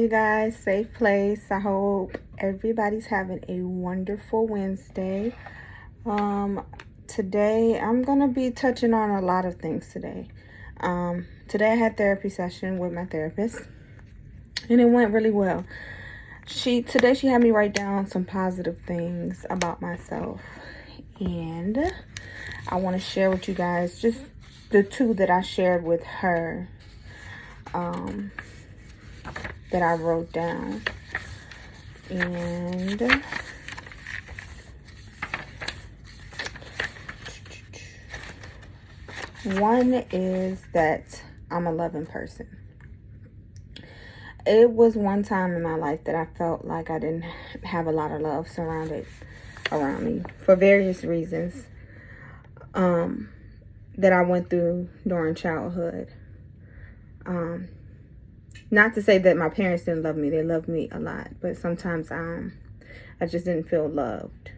you guys? Safe place. I hope everybody's having a wonderful Wednesday. Today I'm gonna be touching on a lot of things today. Today I had therapy session with my therapist, and it went really well. Today she had me write down some positive things about myself, and I want to share with you guys just the two that I shared with her. That I wrote down. And one is that I'm a loving person. It was one time in my life that I felt like I didn't have a lot of love surrounded around me for various reasons that I went through during childhood. Not to say that my parents didn't love me. They loved me a lot. But sometimes I just didn't feel loved.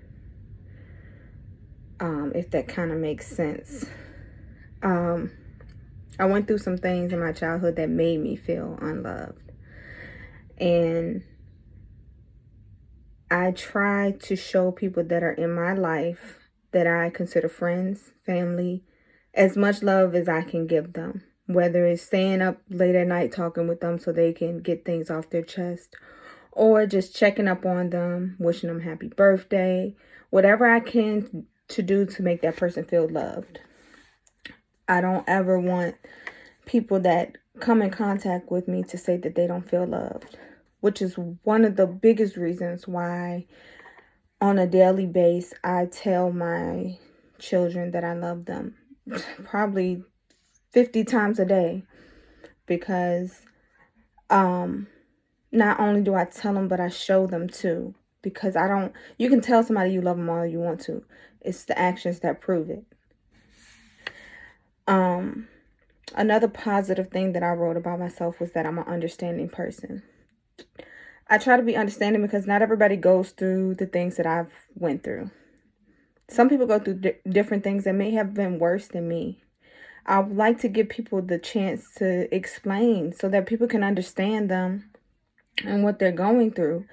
If that kind of makes sense. I went through some things in my childhood that made me feel unloved. And I try to show people that are in my life that I consider friends, family, as much love as I can give them. Whether it's staying up late at night talking with them so they can get things off their chest, or just checking up on them, wishing them happy birthday, whatever I can to do to make that person feel loved. I don't ever want people that come in contact with me to say that they don't feel loved, which is one of the biggest reasons why on a daily basis I tell my children that I love them. Probably 50 times a day, because not only do I tell them, but I show them too. Because you can tell somebody you love them all you want to. It's the actions that prove it. Another positive thing that I wrote about myself was that I'm an understanding person. I try to be understanding because not everybody goes through the things that I've went through. Some people go through different things that may have been worse than me. I would like to give people the chance to explain so that people can understand them and what they're going through.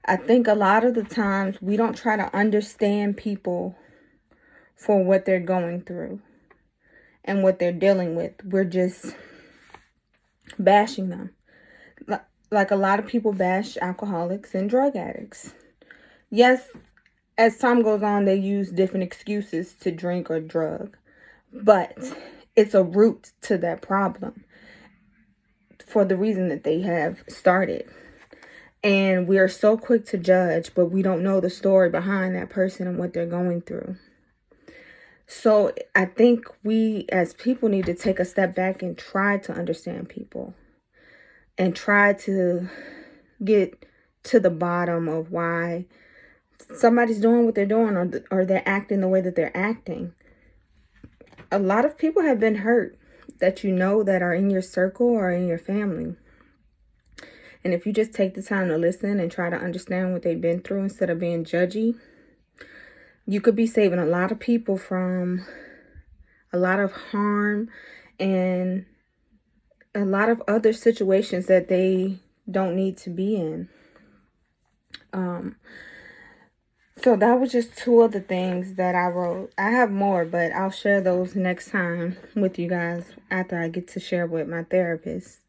I think a lot of the times we don't try to understand people for what they're going through and what they're dealing with. We're just bashing them. Like a lot of people bash alcoholics and drug addicts. Yes, as time goes on, they use different excuses to drink or drug, but it's a root to that problem for the reason that they have started. And we are so quick to judge, but we don't know the story behind that person and what they're going through. So I think we as people need to take a step back and try to understand people and try to get to the bottom of why somebody's doing what they're doing or they're acting the way that they're acting. A lot of people have been hurt that you know that are in your circle or in your family. And if you just take the time to listen and try to understand what they've been through instead of being judgy, you could be saving a lot of people from a lot of harm and a lot of other situations that they don't need to be in. So that was just two of the things that I wrote. I have more, but I'll share those next time with you guys after I get to share with my therapist.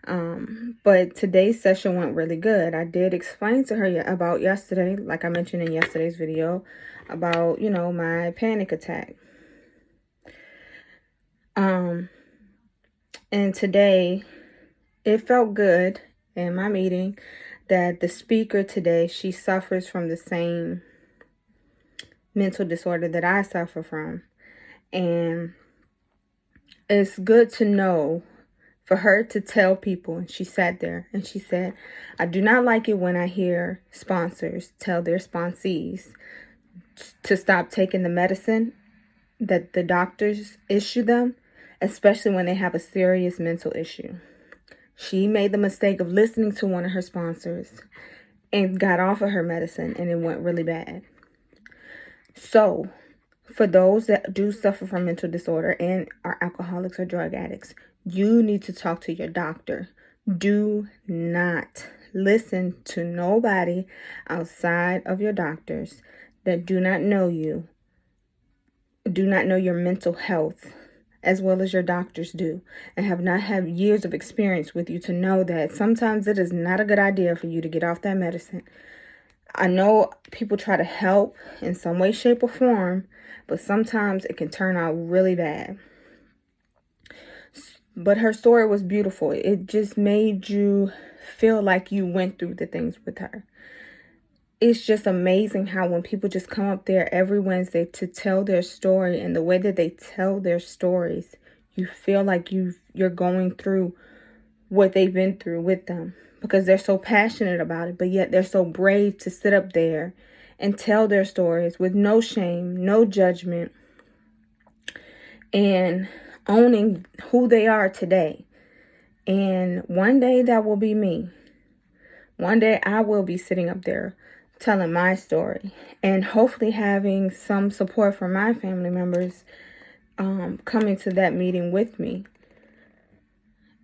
But today's session went really good. I did explain to her about yesterday, like I mentioned in yesterday's video, about, my panic attack. And today, it felt good in my meeting that the speaker today, she suffers from the same mental disorder that I suffer from. And it's good to know for her to tell people, and she sat there and she said, I do not like it when I hear sponsors tell their sponsees to stop taking the medicine that the doctors issue them, especially when they have a serious mental issue. She made the mistake of listening to one of her sponsors and got off of her medicine, and it went really bad. So, for those that do suffer from mental disorder and are alcoholics or drug addicts, you need to talk to your doctor. Do not listen to nobody outside of your doctors that do not know you, do not know your mental health as well as your doctors do, and have not had years of experience with you to know that sometimes it is not a good idea for you to get off that medicine. I know people try to help in some way, shape, or form, but sometimes it can turn out really bad. But her story was beautiful. It just made you feel like you went through the things with her. It's just amazing how when people just come up there every Wednesday to tell their story, and the way that they tell their stories, you feel like you're going through what they've been through with them, because they're so passionate about it, but yet they're so brave to sit up there and tell their stories with no shame, no judgment, and owning who they are today. And one day that will be me. One day I will be sitting up there telling my story, and hopefully having some support from my family members coming to that meeting with me.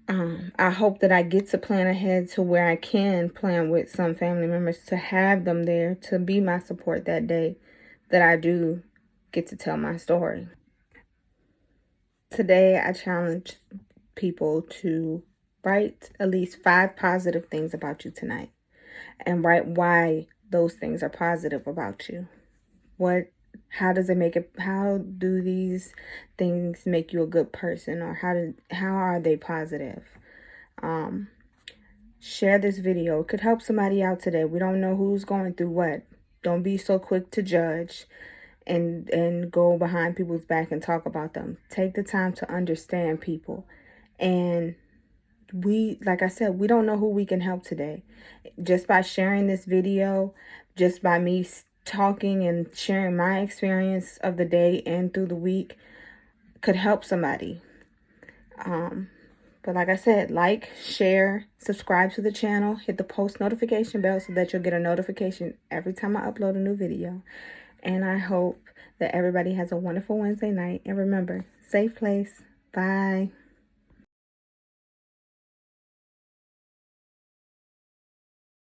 I hope that I get to plan ahead to where I can plan with some family members to have them there to be my support that day that I do get to tell my story. Today, I challenge people to write at least 5 positive things about you tonight, and write why those things are positive about you. How do these things make you a good person, or how are they positive? Share this video. It could help somebody out today. We don't know who's going through what. Don't be so quick to judge and go behind people's back and talk about them. Take the time to understand people. And like I said, we don't know who we can help today. Just by sharing this video, just by me talking and sharing my experience of the day and through the week, could help somebody. But like I said, like, share, subscribe to the channel, hit the post notification bell so that you'll get a notification every time I upload a new video. And I hope that everybody has a wonderful Wednesday night. And remember, safe place. Bye.